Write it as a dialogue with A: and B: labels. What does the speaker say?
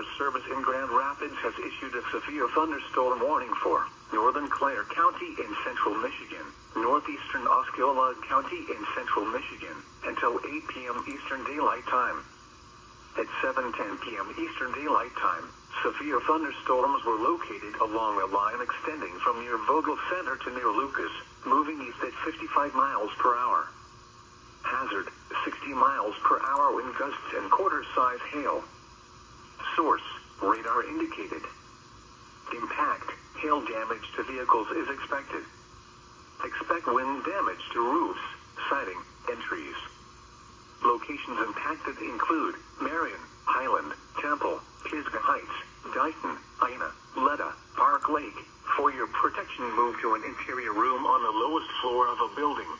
A: Forest Service in Grand Rapids has issued a severe thunderstorm warning for northern Clare County in central Michigan, northeastern Osceola County in central Michigan, until 8 p.m. Eastern Daylight Time. At 7:10 p.m. Eastern Daylight Time, severe thunderstorms were located along a line extending from near Vogel Center to near Lucas, moving east at 55 miles per hour. Hazard, 60 miles per hour wind gusts and quarter-size hail. Source, radar indicated. Impact, hail damage to vehicles is expected. Expect wind damage to roofs, siding, and trees. Locations impacted include Marion, Highland, Temple, Pisgah Heights, Dighton, Ina, Letta, Park Lake. For your protection, move to an interior room on the lowest floor of a building.